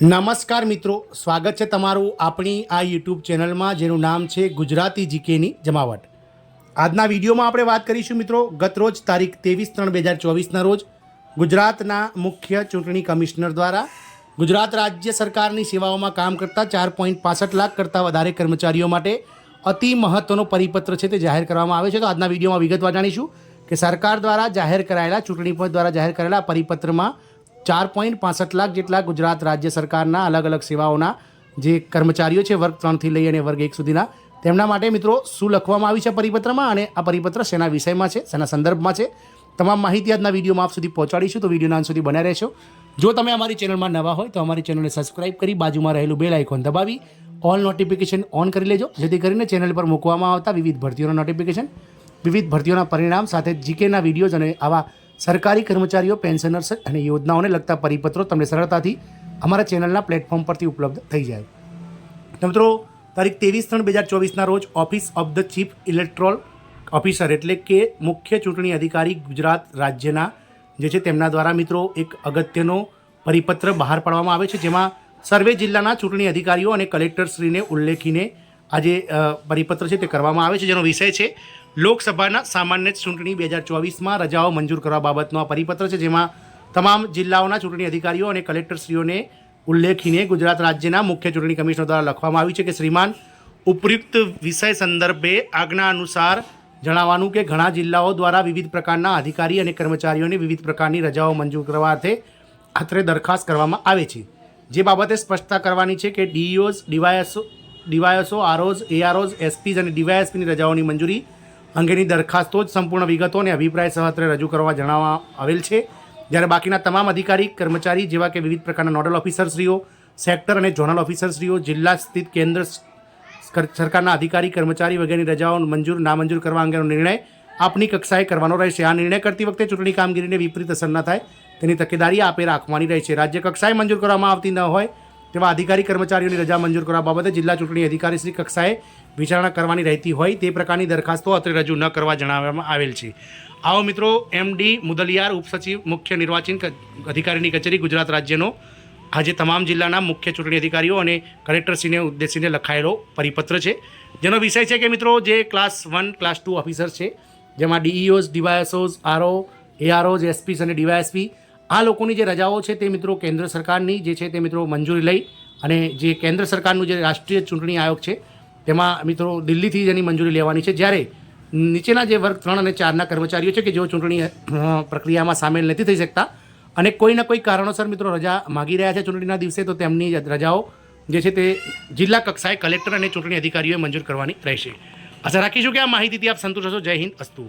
નમસ્કાર મિત્રો, સ્વાગત છે તમારું આપણી આ યુટ્યુબ ચેનલમાં જેનું નામ છે ગુજરાતી જીકેની જમાવટ। આજના વિડીયોમાં આપણે વાત કરીશું મિત્રો ગતરોજ તારીખ 23/3/2024ના રોજ ગુજરાતના મુખ્ય ચૂંટણી કમિશનર દ્વારા ગુજરાત રાજ્ય સરકારની સેવાઓમાં કામ કરતા 4.65 લાખ કરતાં વધારે કર્મચારીઓ માટે અતિ મહત્ત્વનો પરિપત્ર છે તે જાહેર કરવામાં આવે છે। તો આજના વિડીયોમાં વિગતવાર જાણીશું કે સરકાર દ્વારા જાહેર કરાયેલા ચૂંટણી પંચ દ્વારા જાહેર કરાયેલા પરિપત્રમાં 4.65 લાખ જેટલા ગુજરાત રાજ્ય સરકારના અલગ અલગ સેવાઓના જે કર્મચારીઓ છે વર્ગ 3થી લઈ અને વર્ગ 1 સુધીના તેમના માટે મિત્રો શું લખવામાં આવી છે પરિપત્રમાં અને આ પરિપત્ર શેના વિષયમાં છે, શેના સંદર્ભમાં છે, તમામ માહિતી આજના વિડીયોમાં આપ સુધી પહોંચાડીશું। તો વિડીયોના અંત સુધી બન્યા રહેશો। જો તમે અમારી ચેનલમાં નવા હોય તો અમારી ચેનલને સબસ્ક્રાઇબ કરી બાજુમાં રહેલું બેલ આઇકોન દબાવી ઓલ નોટિફિકેશન ઓન કરી લેજો, જેથી કરીને ચેનલ પર મૂકવામાં આવતા વિવિધ ભરતીઓના નોટિફિકેશન, વિવિધ ભરતીઓના પરિણામ સાથે જીકેના વિડીયોઝ અને આવા સરકારી કર્મચારીઓ, પેન્શનર્સ અને યોજનાઓને લગતા પરિપત્રો તમને સરળતાથી અમારા ચેનલના પ્લેટફોર્મ પરથી ઉપલબ્ધ થઈ જાય। તો મિત્રો તારીખ 23/3/2024ના રોજ office of the chief electoral officer એટલે કે મુખ્ય ચૂંટણી અધિકારી ગુજરાત રાજ્યના જે છે તેમના દ્વારા મિત્રો એક અગત્યનો પરિપત્ર બહાર પાડવામાં આવે છે, જેમાં સર્વે જિલ્લાના ચૂંટણી અધિકારીઓ અને કલેક્ટરશ્રીને ઉલ્લેખીને આ જે પરિપત્ર છે તે કરવામાં આવે છે, જેનો વિષય છે લોકસભાના સામાન્ય ચૂંટણી 2024માં રજાઓ મંજૂર કરવા બાબતનો આ પરિપત્ર છે, જેમાં તમામ જિલ્લાઓના ચૂંટણી અધિકારીઓ અને કલેક્ટરશ્રીઓને ઉલ્લેખીને ગુજરાત રાજ્યના મુખ્ય ચૂંટણી કમિશનર દ્વારા લખવામાં આવ્યું છે કે શ્રીમાન ઉપયુક્ત વિષય સંદર્ભે આજ્ઞા અનુસાર જણાવવાનું કે ઘણા જિલ્લાઓ દ્વારા વિવિધ પ્રકારના અધિકારી અને કર્મચારીઓને વિવિધ પ્રકારની રજાઓ મંજૂર કરવા અર્થે આખરે દરખાસ્ત કરવામાં આવે છે, જે બાબતે સ્પષ્ટતા કરવાની છે કે ડીઈઓઝ, ડીવાયએસઓ, આરઓઝ, એઆરઓઝ, એસપીઝ અને ડીવાયએસપીની રજાઓની મંજૂરી અંગેની દરખાસ્તો જ સંપૂર્ણ વિગતો અને અભિપ્રાય સહત્રે રજૂ કરવા જણાવવામાં આવેલ છે, જ્યારે બાકીના તમામ અધિકારી કર્મચારી જેવા કે વિવિધ પ્રકારના નોડલ ઓફિસરશ્રીઓ, સેક્ટર અને ઝોનલ ઓફિસરશ્રીઓ, જિલ્લા સ્થિત કેન્દ્ર સરકારના અધિકારી કર્મચારી વગેરેની રજાઓ મંજૂર નામંજૂર કરવા અંગેનો નિર્ણય આપની કક્ષાએ કરવાનો રહેશે। આ નિર્ણય કરતી વખતે ચૂંટણી કામગીરીને વિપરીત અસર ન થાય તેની તકેદારી આપે રાખવાની રહેશે। રાજ્ય કક્ષાએ મંજૂર કરવામાં આવતી ન હોય તેવા અધિકારી કર્મચારીઓની રજા મંજૂર કરવા બાબતે જિલ્લા ચૂંટણી અધિકારીશ્રી કક્ષાએ વિચારણા કરવાની રહેતી હોય તે પ્રકારની દરખાસ્તો અત્રે રજૂ ન કરવા જણાવવામાં આવેલ છે। આવો મિત્રો એમડી મુદલિયાર, ઉપસચિવ મુખ્ય નિર્વાચન અધિકારીની કચેરી ગુજરાત રાજ્યનો આજે તમામ જિલ્લાના મુખ્ય ચૂંટણી અધિકારીઓ અને કલેક્ટરશ્રીને ઉદ્દેશીને લખાયેલો પરિપત્ર છે, જેનો વિષય છે કે મિત્રો જે ક્લાસ 1, ક્લાસ 2 ઓફિસર છે, જેમાં ડીઈઓઝ, ડીવાયએસઓઝ, આરઓ, એઆરઓઝ, એસપીસ અને ડીવાયએસપી આ લોકોની જે રજાઓ છે તે મિત્રો કેન્દ્ર સરકારની જે છે તે મિત્રો મંજૂરી લઈ અને જે કેન્દ્ર સરકારનું જે રાષ્ટ્રીય ચૂંટણી આયોગ છે તેમાં મિત્રો દિલ્હીથી જેની મંજૂરી લેવાની છે, જ્યારે નીચેના જે વર્ગ 3 અને 4ના કર્મચારીઓ છે કે જેઓ ચૂંટણી પ્રક્રિયામાં સામેલ નથી થઈ શકતા અને કોઈના કોઈ કારણોસર મિત્રો રજા માગી રહ્યા છે ચૂંટણીના દિવસે, તો તેમની રજાઓ જે છે તે જિલ્લા કક્ષાએ કલેક્ટર અને ચૂંટણી અધિકારીઓએ મંજૂર કરવાની રહેશે। આશા રાખીશું કે આ માહિતીથી આપ સંતુષ્ટ હશો। જય હિન્દ, અસ્તુ।